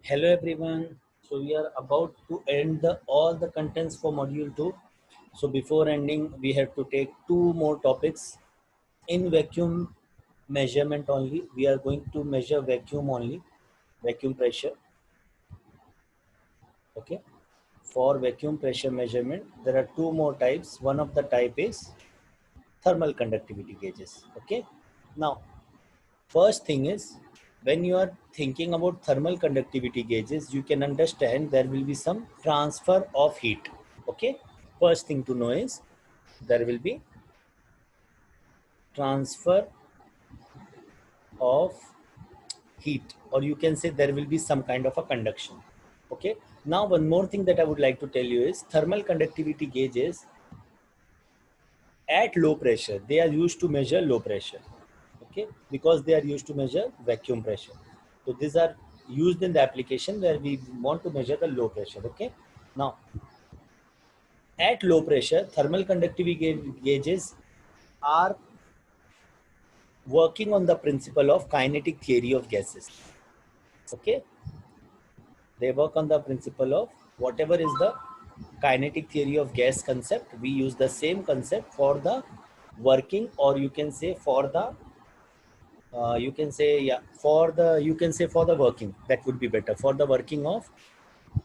Hello everyone. So we are about to end all the contents for module 2. So before ending, we have to take two more topics in vacuum measurement only. We are going to measure vacuum only, vacuum pressure. Okay. For vacuum pressure measurement, there are two more types. One of the type is thermal conductivity gauges. Okay. Now, first thing is when you are thinking about thermal conductivity gauges, you can understand there will be some transfer of heat. Okay. First thing to know is there will be transfer of heat, or you can say there will be some kind of a conduction. Okay. Now, one more thing that I would like to tell you is thermal conductivity gauges at low pressure, they are used to measure low pressure. Okay, because they are used to measure vacuum pressure. So these are used in the application where we want to measure the low pressure. Okay, now at low pressure thermal conductivity gauges are working on the principle of kinetic theory of gases. Okay, they work on the principle of whatever is the kinetic theory of gas concept, we use the same concept for the working, or you can say for the you can say, yeah, for the, you can say for the working, that would be better, for the working of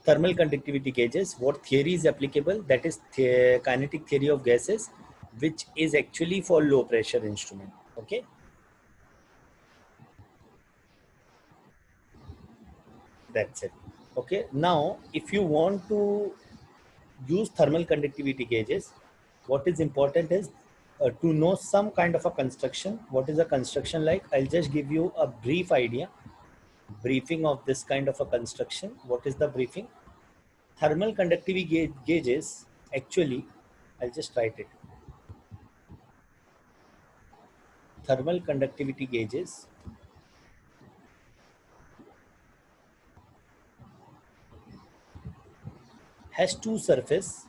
thermal conductivity gauges. What theory is applicable? That is kinetic theory of gases, which is actually for low pressure instrument. Okay, that's it. Okay, now if you want to use thermal conductivity gauges, what is important is to know some kind of a construction. What is a construction like? I'll just give you a brief idea, briefing of this kind of a construction. What is the briefing? Thermal conductivity gauges, actually, I'll just write it. Thermal conductivity gauges has two surface,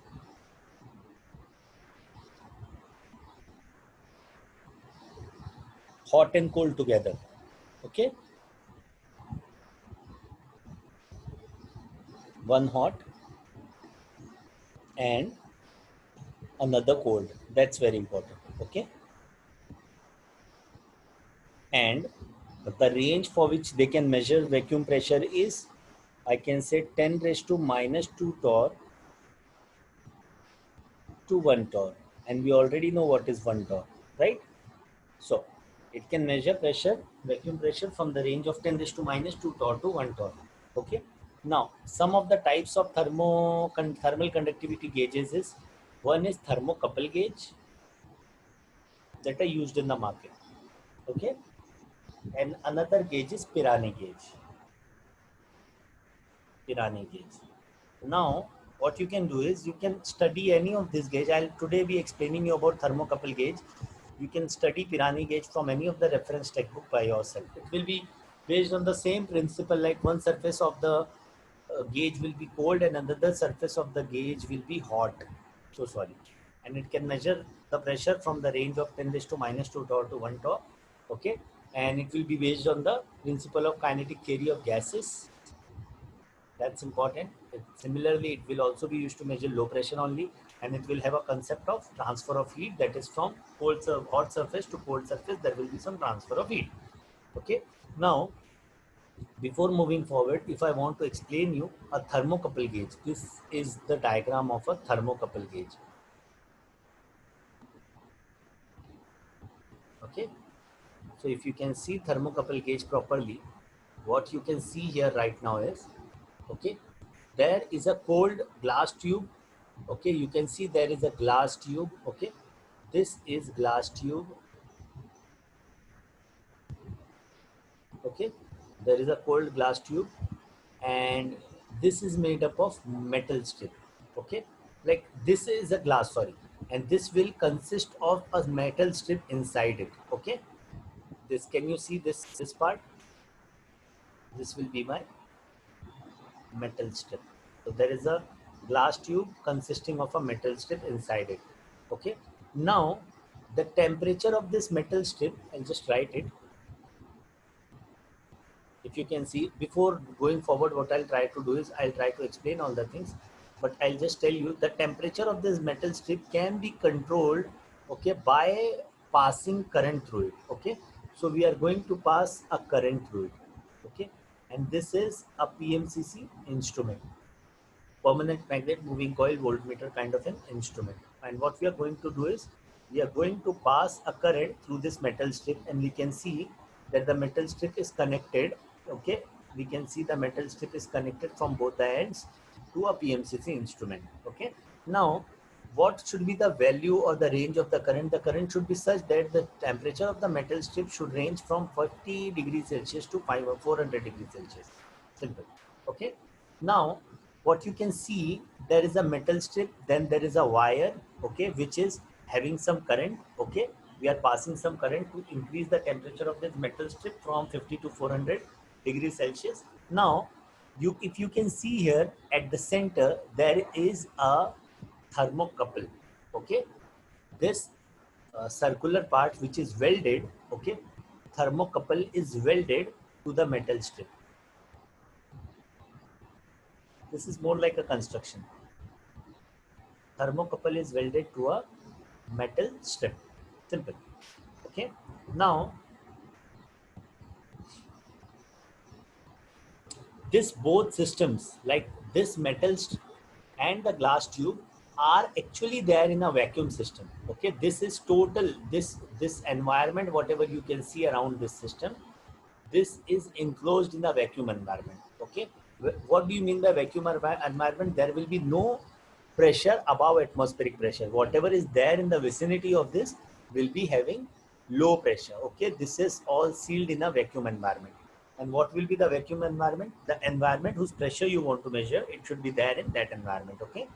hot and cold together. Okay, one hot and another cold. That's very important. Okay, and the range for which they can measure vacuum pressure is, I can say, 10 raised to minus 2 torr to 1 torr, and we already know what is 1 torr, right? So it can measure pressure, vacuum pressure, from the range of 10 raised to minus 2 torr to 1 torr. Okay. Now, some of the types of thermal conductivity gauges is, one is thermocouple gauge that are used in the market. Okay. And another gauge is Pirani gauge. Pirani gauge. Now, what you can do is you can study any of this gauge. I'll today be explaining you about thermocouple gauge. You can study Pirani gauge from any of the reference textbook by yourself. It will be based on the same principle, like one surface of the gauge will be cold and another surface of the gauge will be hot. So sorry. And it can measure the pressure from the range of 10 raised to minus 2 torr to 1 torr. Okay. And it will be based on the principle of kinetic theory of gases. That's important. Similarly, it will also be used to measure low pressure only, and it will have a concept of transfer of heat, that is from hot surface to cold surface, there will be some transfer of heat. Okay. Now, before moving forward, if I want to explain you a thermocouple gauge, this is the diagram of a thermocouple gauge. Okay. So if you can see thermocouple gauge properly, what you can see here right now is, okay, there is a cold glass tube. Okay, you can see there is a glass tube. Okay, this is glass tube. Okay, there is a cold glass tube, and this is made up of metal strip. Okay, like this is a glass, sorry, and this will consist of a metal strip inside it. Okay, this, can you see this part? This will be my metal strip. So there is a glass tube consisting of a metal strip inside it. Okay. Now the temperature of this metal strip, I'll just write it. if you can see, before going forward, what I'll try to do is I'll try to explain all the things, but I'll just tell you the temperature of this metal strip can be controlled, okay, by passing current through it. Okay, so we are going to pass a current through it. Okay, and this is a PMCC instrument, permanent magnet moving coil voltmeter kind of an instrument. And what we are going to do is we are going to pass a current through this metal strip, and we can see that the metal strip is connected. Okay, we can see the metal strip is connected from both the ends to a PMCC instrument. Okay, now what should be the value or the range of the current? The current should be such that the temperature of the metal strip should range from 40 degrees Celsius to 400 degrees Celsius. Simple. Okay, now what you can see, there is a metal strip, then there is a wire, okay, which is having some current. Okay, we are passing some current to increase the temperature of this metal strip from 50 to 400 degrees Celsius. Now if you can see here at the center, there is a thermocouple. Okay, this circular part which is welded, okay, thermocouple is welded to the metal strip. This is more like a construction. Thermocouple is welded to a metal strip. Simple. Okay, now this both systems, like this metal and the glass tube, are actually there in a vacuum system. Okay, this is total, this environment, whatever you can see around this system, this is enclosed in a vacuum environment. Okay, what do you mean by vacuum environment? There will be no pressure above atmospheric pressure. Whatever is there in the vicinity of this will be having low pressure. Okay, this is all sealed in a vacuum environment. And what will be the vacuum environment? The environment whose pressure you want to measure, it should be there in that environment. Okay,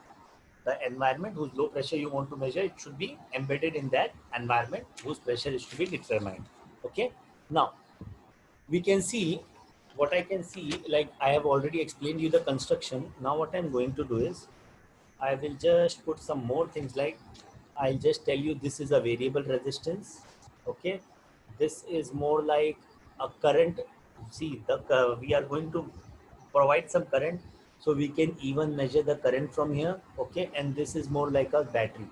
the environment whose low pressure you want to measure, it should be embedded in that environment whose pressure is to be determined. Okay, now we can see, what I can see, like I have already explained you the construction. Now what I'm going to do is I will just put some more things, like I'll just tell you this is a variable resistance. Okay, this is more like a current. See, we are going to provide some current, so we can even measure the current from here. Okay, and this is more like a battery.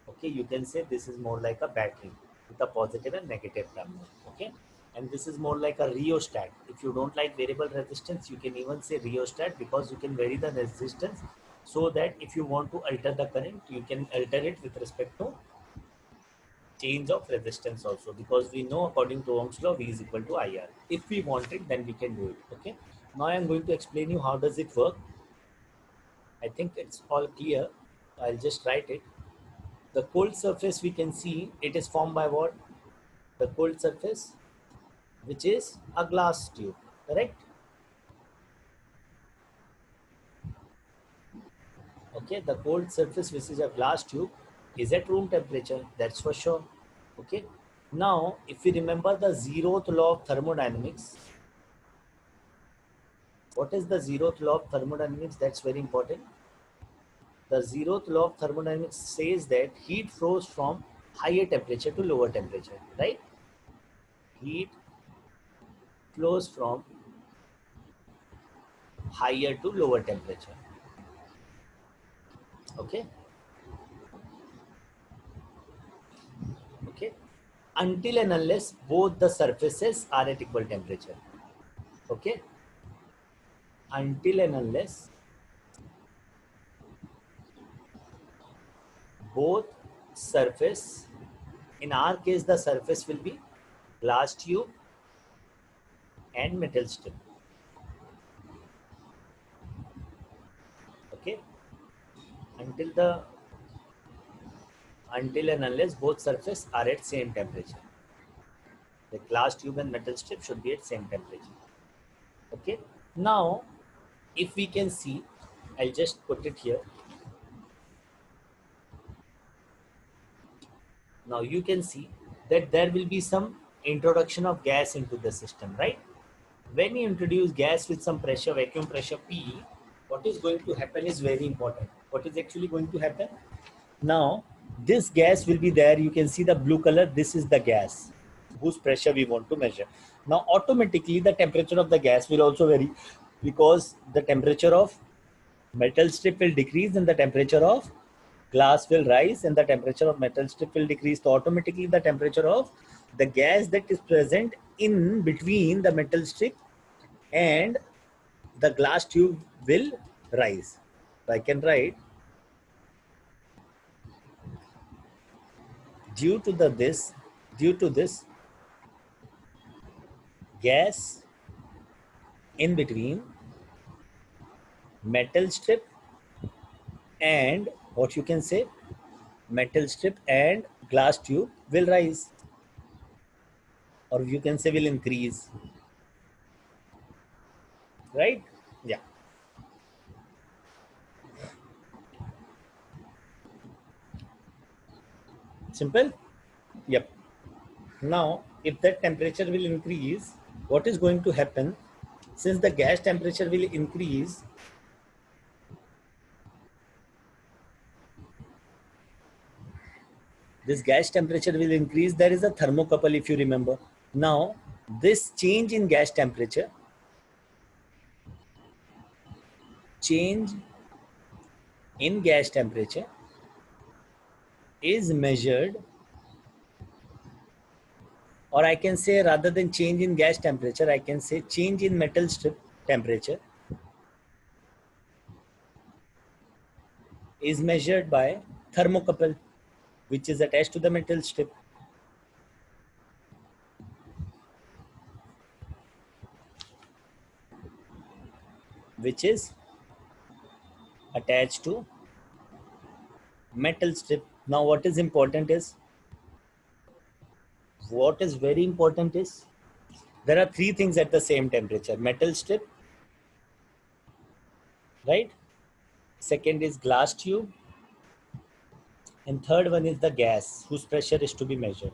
Okay, you can say this is more like a battery with a positive and negative terminal. Okay, and this is more like a rheostat. If you don't like variable resistance, you can even say rheostat, because you can vary the resistance, so that if you want to alter the current, you can alter it with respect to change of resistance also, because we know according to Ohm's law, V is equal to IR. If we want it, then we can do it. Okay, now I am going to explain you how does it work. I think it's all clear. I'll just write it. The cold surface, we can see it is formed by what? The cold surface, which is a glass tube, correct? Okay, the cold surface, which is a glass tube, is at room temperature, that's for sure. Okay, now if we remember the zeroth law of thermodynamics, what is the zeroth law of thermodynamics? That's very important. The zeroth law of thermodynamics says that heat flows from higher temperature to lower temperature, right? Heat flows from higher to lower temperature. Okay, okay, until and unless both the surfaces are at equal temperature. Okay, until and unless both surface, in our case the surface will be glass tube and metal strip. Okay, until and unless both surfaces are at same temperature, the glass tube and metal strip should be at same temperature. Okay, now if we can see, I'll just put it here. Now you can see that there will be some introduction of gas into the system, right? When you introduce gas with some pressure, vacuum pressure P, what is going to happen is very important. What is actually going to happen? Now, this gas will be there. You can see the blue color. This is the gas whose pressure we want to measure. Now automatically the temperature of the gas will also vary, because the temperature of metal strip will decrease and the temperature of glass will rise, and the temperature of metal strip will decrease. So automatically the temperature of the gas that is present in between the metal strip and the glass tube will rise. So I can write, due to this gas in between metal strip and, what you can say, metal strip and glass tube will rise, or you can say will increase, right? Yeah, simple. Yep. Now if that temperature will increase, what is going to happen? Since the gas temperature will increase, this gas temperature will increase, there is a thermocouple, if you remember. Now this change in gas temperature is measured, or I can say, rather than change in gas temperature, I can say change in metal strip temperature is measured by thermocouple, which is attached to the metal strip, which is attached to metal strip. Now what is very important is, there are three things at the same temperature: metal strip, right? Second is glass tube, and third one is the gas whose pressure is to be measured.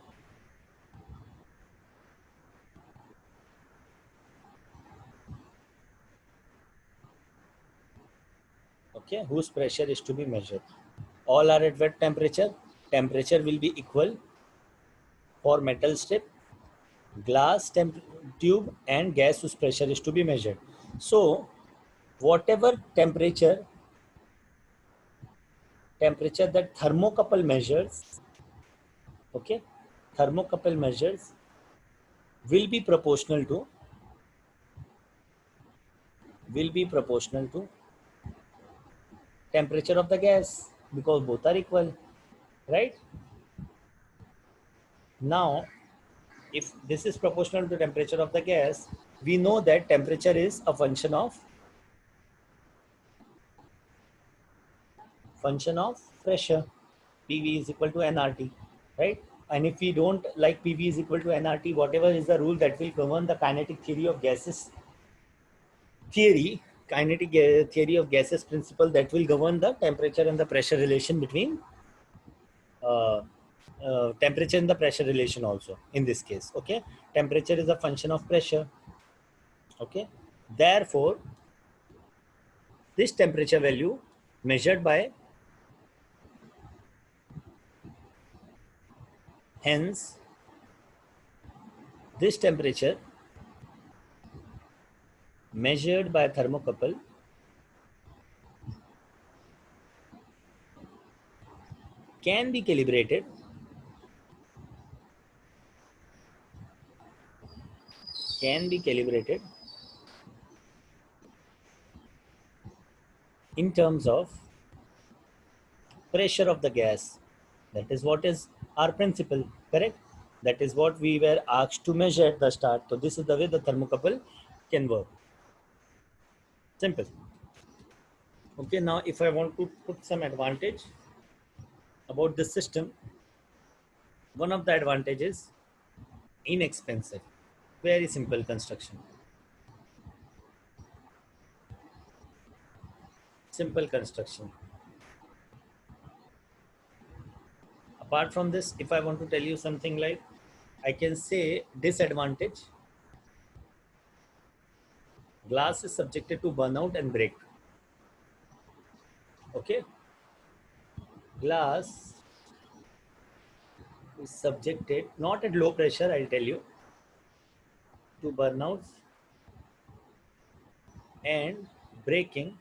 Okay, whose pressure is to be measured. All are at what temperature? Temperature will be equal for metal strip, glass tube, and gas whose pressure is to be measured. So whatever temperature that thermocouple measures, okay, thermocouple measures will be proportional to temperature of the gas, because both are equal, right? Now if this is proportional to temperature of the gas, we know that temperature is a function of pressure. PV is equal to nRT, right? And if we don't like PV is equal to nRT, whatever is the rule that will govern the kinetic theory of gases theory of gases principle, that will govern the temperature and the pressure relation between uh, temperature and the pressure relation also in this case. Okay, temperature is a function of pressure. Okay, therefore this temperature value measured by, hence this temperature measured by thermocouple can be calibrated in terms of pressure of the gas. That is what is our principle, correct? That is what we were asked to measure at the start. So this is the way the thermocouple can work. Simple. Okay, now if I want to put some advantage about this system, one of the advantages, inexpensive, very simple construction. Simple construction. Apart from this, if I want to tell you something like, I can say disadvantage, glass is subjected to burnout and break. Okay, glass is subjected, not at low pressure, I'll tell you, to burnouts and breaking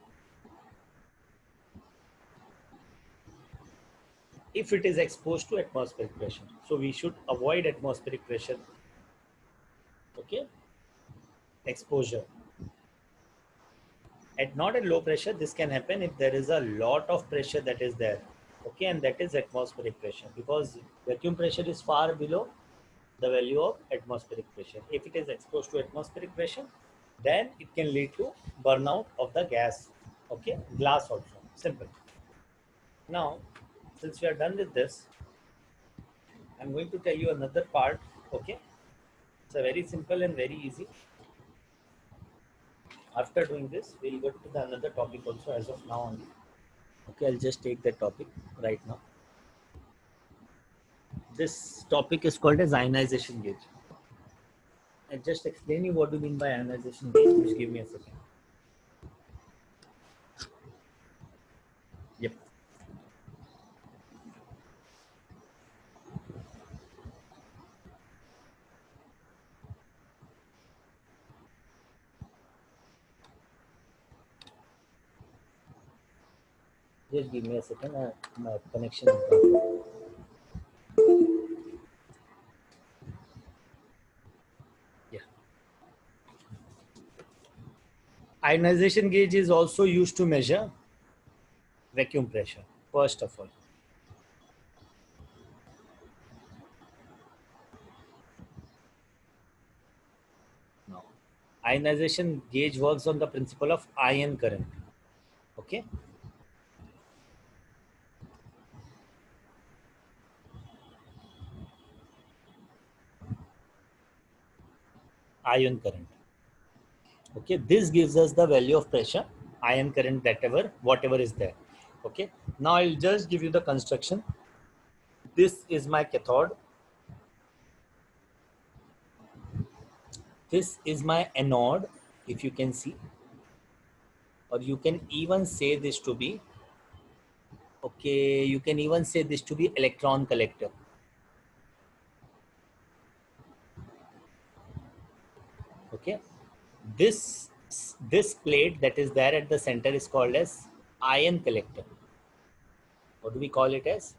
if it is exposed to atmospheric pressure. So we should avoid atmospheric pressure, okay, exposure. At not at low pressure, this can happen if there is a lot of pressure that is there, okay, and that is atmospheric pressure, because vacuum pressure is far below the value of atmospheric pressure. If it is exposed to atmospheric pressure, then it can lead to burnout of the gas, okay, glass also. Simple. Now, since we are done with this, I'm going to tell you another part, okay. It's a very simple and very easy. After doing this, we'll go to the another topic also as of now only. Okay, I'll just take that topic right now. This topic is called as ionization gauge. I'll just explain you what do you mean by ionization gauge. Just give me a second. Yep. Just give me a second. My connection is down. Yeah. Ionization gauge is also used to measure vacuum pressure, first of all. Now, ionization gauge works on the principle of ion current. Okay. Ion current. Okay, this gives us the value of pressure, ion current, whatever is there. Okay, now I'll just give you the construction. This is my cathode, this is my anode, if you can see, or you can even say this to be, okay, you can even say this to be electron collector. Okay, this plate that is there at the center is called as ion collector. What do we call it as?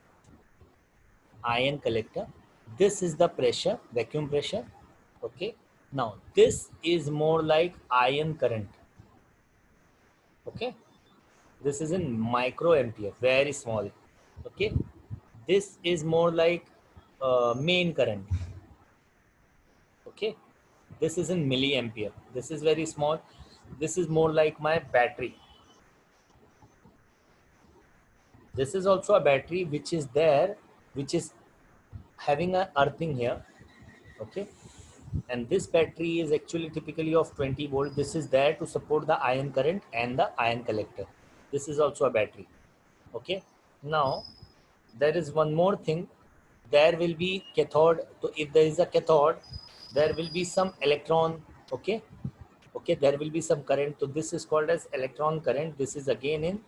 Ion collector. This is the pressure, vacuum pressure. Okay, now this is more like ion current. Okay, this is in microampere, very small. Okay, this is more like main current. Okay, this is in milliampere, this is very small. This is more like my battery. This is also a battery which is there, which is having a earthing here. Okay, and this battery is actually typically of 20 volt. This is there to support the ion current and the ion collector. This is also a battery. Okay, now there is one more thing. There will be cathode. So if there is a cathode, there will be some electron. Okay, okay, there will be some current. So this is called as electron current. This is again in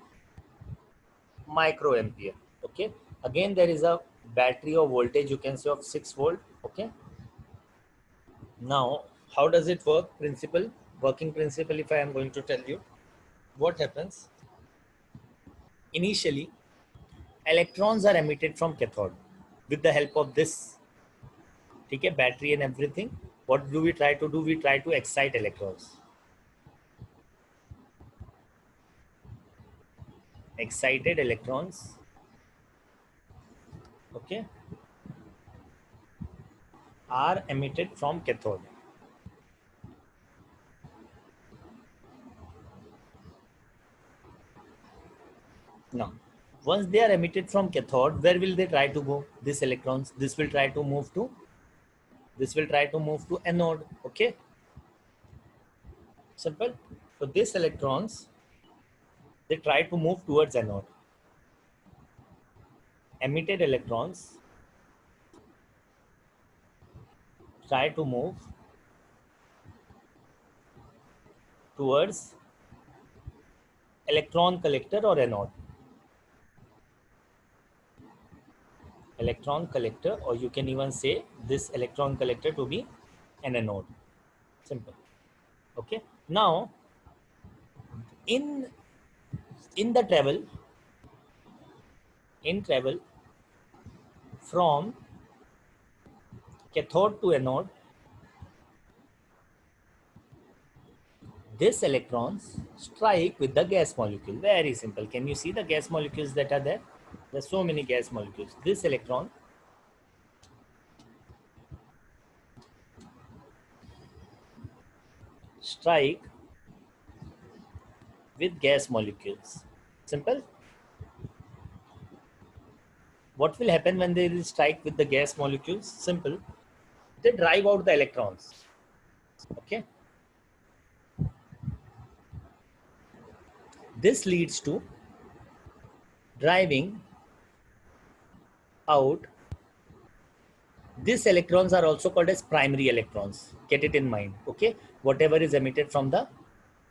microampere. Okay, again there is a battery or voltage, you can say, of 6 volt. Okay, now how does it work? Principle, working principle, if I am going to tell you what happens. Initially, electrons are emitted from cathode with the help of this, okay, battery and everything. What do we try to do? We try to excite electrons. Excited electrons, okay, are emitted from cathode. Now, once they are emitted from cathode, where will they try to go? These electrons, this will try to move to, this will try to move to anode. Okay, simple. So these electrons, they try to move towards anode. Emitted electrons try to move towards electron collector or anode. Electron collector, or you can even say this electron collector to be an anode. Simple. Okay. Now, in the travel, from cathode to anode, these electrons strike with the gas molecule. Very simple. Can you see the gas molecules that are there? There's so many gas molecules. This electron strike with gas molecules. Simple. What will happen when they will strike with the gas molecules? Simple. They drive out the electrons. Okay. This leads to driving out. These electrons are also called as primary electrons. Get it in mind. Okay. Whatever is emitted from the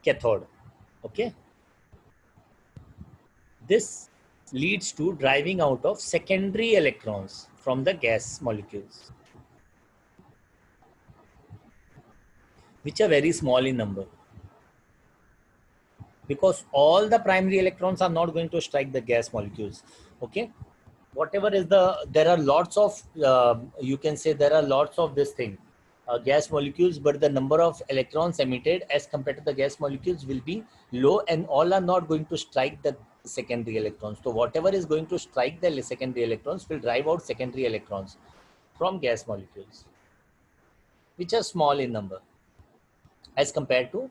cathode. Okay. This leads to driving out of secondary electrons from the gas molecules, which are very small in number, because all the primary electrons are not going to strike the gas molecules. Okay. Whatever is there are lots of, you can say there are lots of this thing, gas molecules, but the number of electrons emitted as compared to the gas molecules will be low, and all are not going to strike the secondary electrons. So whatever is going to strike the secondary electrons will drive out secondary electrons from gas molecules, which are small in number as compared to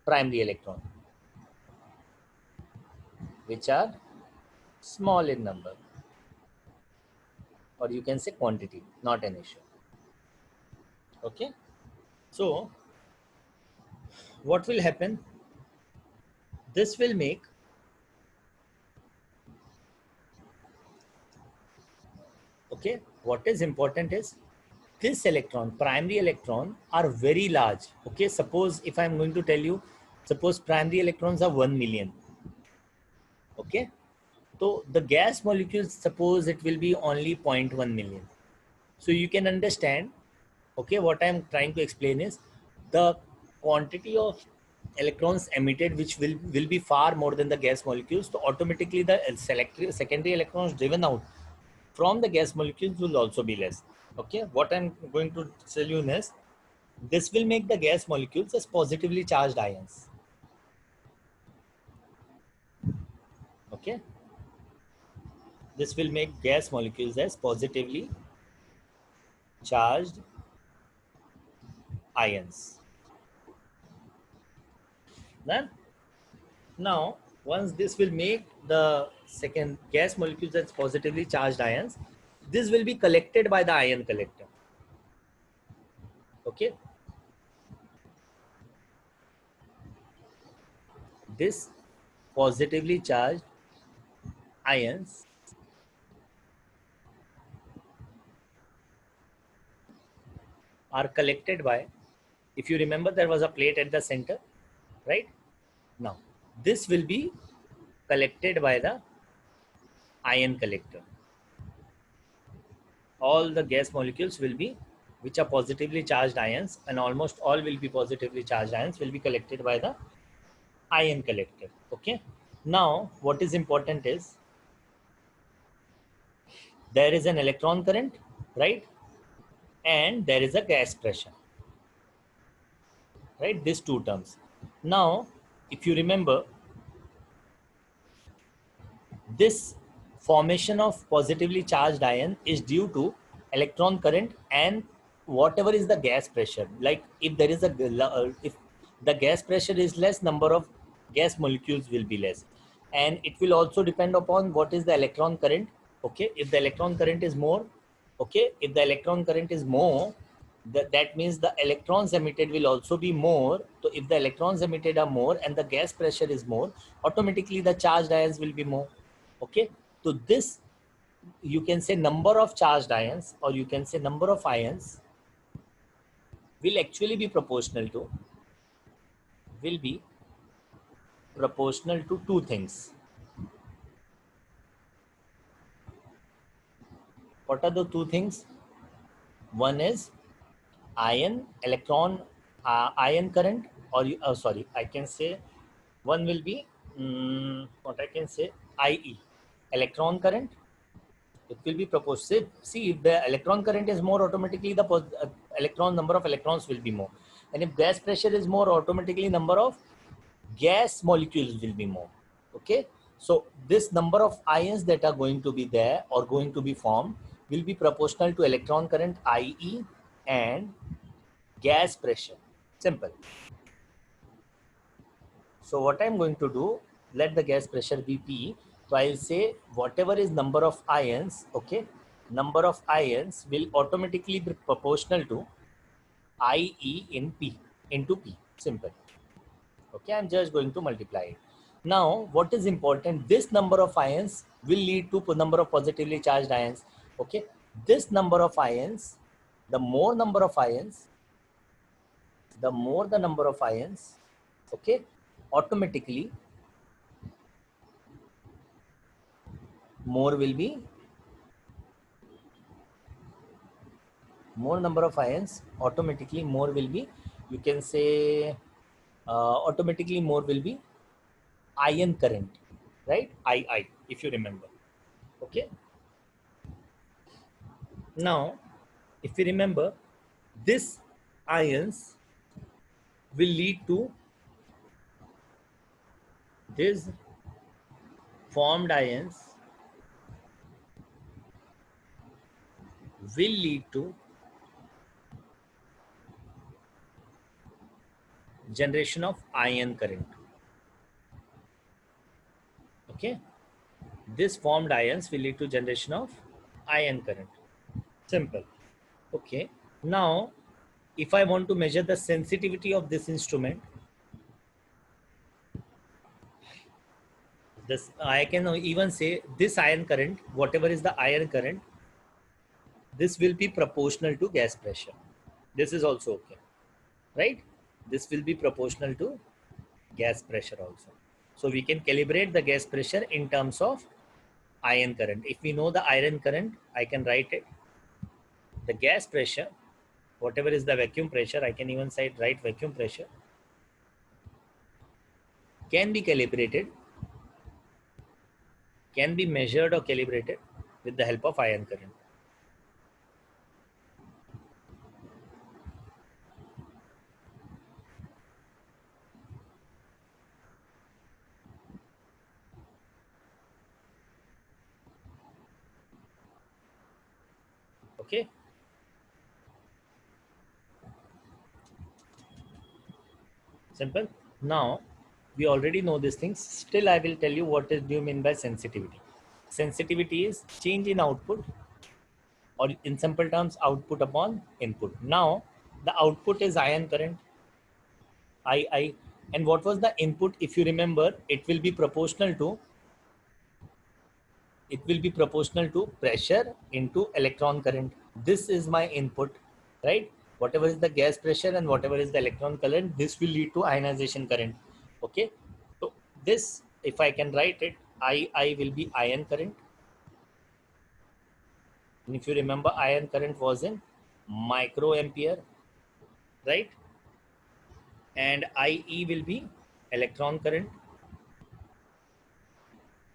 primary electron, which are small in number, or you can say quantity, not an issue. Okay. So what will happen? This will make, okay, what is important is this electron, primary electron, are very large. Okay, suppose if I'm going to tell you, suppose primary electrons are 1 million. Okay, so the gas molecules, suppose it will be only 0.1 million. So you can understand, okay, what I'm trying to explain is the quantity of electrons emitted, which will be far more than the gas molecules. So automatically the secondary electrons driven out from the gas molecules will also be less. Okay, what I'm going to tell you is this will make the gas molecules as positively charged ions. Okay, this will make gas molecules as positively charged ions. Then now, once this will make the second gas molecules as positively charged ions, this will be collected by the ion collector. Okay, this positively charged ions are collected by, if you remember, there was a plate at the center, right? Now this will be collected by the ion collector. All the gas molecules will be, which are positively charged ions, and almost all will be positively charged ions, will be collected by the ion collector. Okay, now what is important is there is an electron current, right? And there is a gas pressure, right? These two terms. Now if you remember, this formation of positively charged ion is due to electron current and whatever is the gas pressure. Like if there is a if the gas pressure is less, number of gas molecules will be less, and it will also depend upon what is the electron current. Okay, if the electron current is more, okay, if the electron current is more, that means the electrons emitted will also be more. So if the electrons emitted are more and the gas pressure is more, automatically the charged ions will be more. Okay, so this, you can say number of charged ions, or you can say number of ions, will actually be proportional to, will be proportional to two things. What are the two things? One is ion electron ion current, or sorry, I can say one will be what I can say, IE, electron current. It will be proportional. See, if the electron current is more, automatically the electron number of electrons will be more, and if gas pressure is more, automatically number of gas molecules will be more. Okay, so this number of ions that are going to be there or going to be formed will be proportional to electron current IE and gas pressure. Simple. So what I'm going to do, let the gas pressure be P. So I'll say whatever is number of ions, okay, number of ions will automatically be proportional to IE in P into P. Simple. Okay, I'm just going to multiply it. Now, what is important? This number of ions will lead to number of positively charged ions. Okay, this number of ions, the more number of ions, the more the number of ions, okay, automatically more will be, more number of ions, automatically more will be, you can say automatically more will be ion current, right? II, if you remember. Okay, now if you remember, this ions will lead to, this formed ions will lead to generation of ion current. Okay, this formed ions will lead to generation of ion current. Simple. Okay, now if I want to measure the sensitivity of this instrument, this I can even say this ion current, whatever is the ion current, this will be proportional to gas pressure. This is also okay, right? This will be proportional to gas pressure also. So we can calibrate the gas pressure in terms of ion current. If we know the ion current, I can write it. The gas pressure, whatever is the vacuum pressure, I can even write vacuum pressure, can be calibrated, can be measured or calibrated with the help of ion current. Okay, simple. Now we already know these things. Still, I will tell you what do you mean by sensitivity. Sensitivity is change in output, or in simple terms, output upon input. Now the output is ion current, II, and what was the input? If you remember, it will be proportional to, pressure into electron current. This is my input, right? Whatever is the gas pressure and whatever is the electron current, this will lead to ionization current. Okay, so this, if I can write it, I will be ion current, and if you remember, ion current was in microampere, right? And IE will be electron current,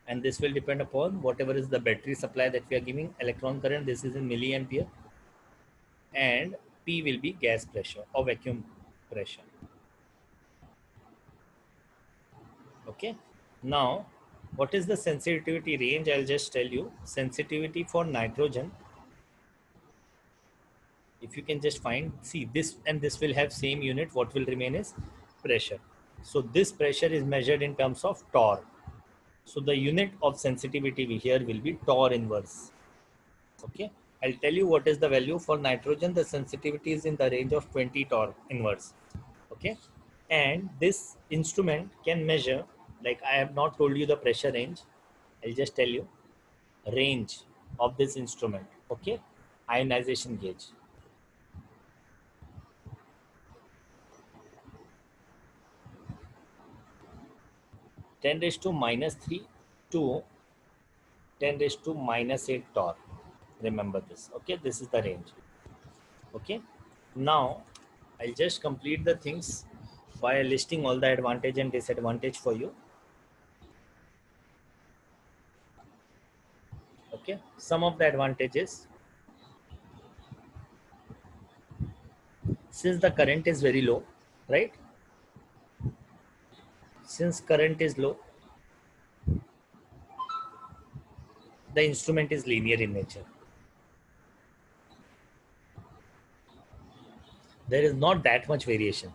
and this will depend upon whatever is the battery supply that we are giving. Electron current, this is in milliampere, and P will be gas pressure or vacuum pressure. Okay, now what is the sensitivity range? I'll just tell you. Sensitivity for nitrogen, if you can just find, see this and this will have same unit, what will remain is pressure. So this pressure is measured in terms of torr. So the unit of sensitivity here will be torr inverse. Okay, I'll tell you what is the value for nitrogen. The sensitivity is in the range of 20 torr inverse. Okay, and this instrument can measure, like I have not told you the pressure range, I'll just tell you range of this instrument. Okay, ionization gauge, 10 raised to minus 3 to 10 raised to minus 8 torr. Remember this. Okay, this is the range. Okay, now I'll just complete the things by listing all the advantage and disadvantage for you. Okay, some of the advantages. Since the current is very low, right? Since current is low, the instrument is linear in nature. There is not that much variation.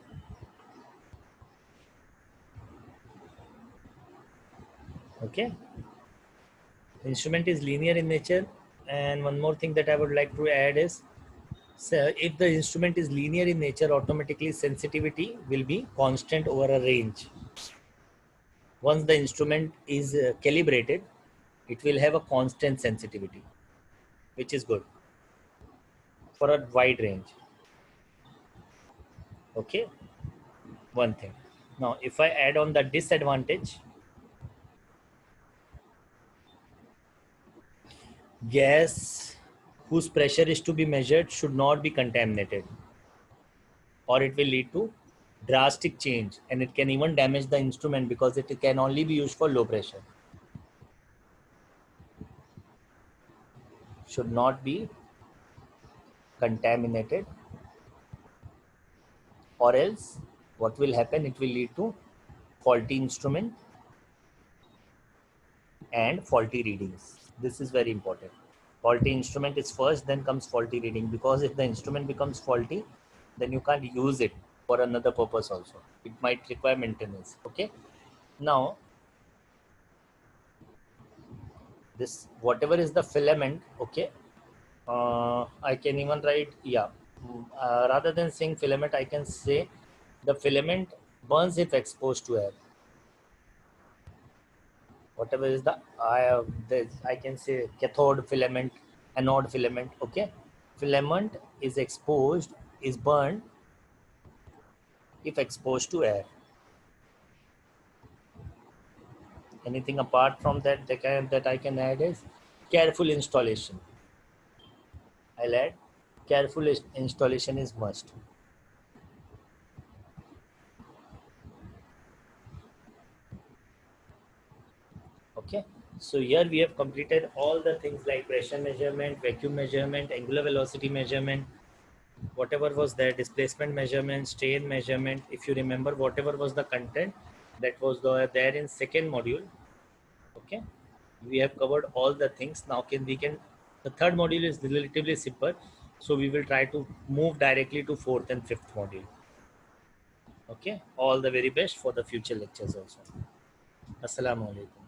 Okay, the instrument is linear in nature. And one more thing that I would like to add is, so if the instrument is linear in nature, automatically sensitivity will be constant over a range. Once the instrument is calibrated, it will have a constant sensitivity, which is good for a wide range. Okay, one thing. Now, if I add on the disadvantage, gas whose pressure is to be measured should not be contaminated, or it will lead to drastic change, and it can even damage the instrument because it can only be used for low pressure. Should not be contaminated, or else what will happen, it will lead to faulty instrument and faulty readings. This is very important. Faulty instrument is first, then comes faulty reading, because if the instrument becomes faulty, then you can't use it for another purpose also. It might require maintenance. Okay, now this whatever is the filament, okay, I can even write, yeah, rather than saying filament, I can say the filament burns if exposed to air. Whatever is I can say cathode filament, anode filament. Okay, filament is exposed, is burned if exposed to air. Anything apart from that that I can add is careful installation. I'll add careful installation is must. Okay, so here we have completed all the things like pressure measurement, vacuum measurement, angular velocity measurement, whatever was there, displacement measurement, strain measurement. If you remember, whatever was the content that was there in second module. Okay, we have covered all the things. Now we can the third module is relatively simple, so we will try to move directly to fourth and fifth module. Okay, all the very best for the future lectures also. Assalamu alaikum.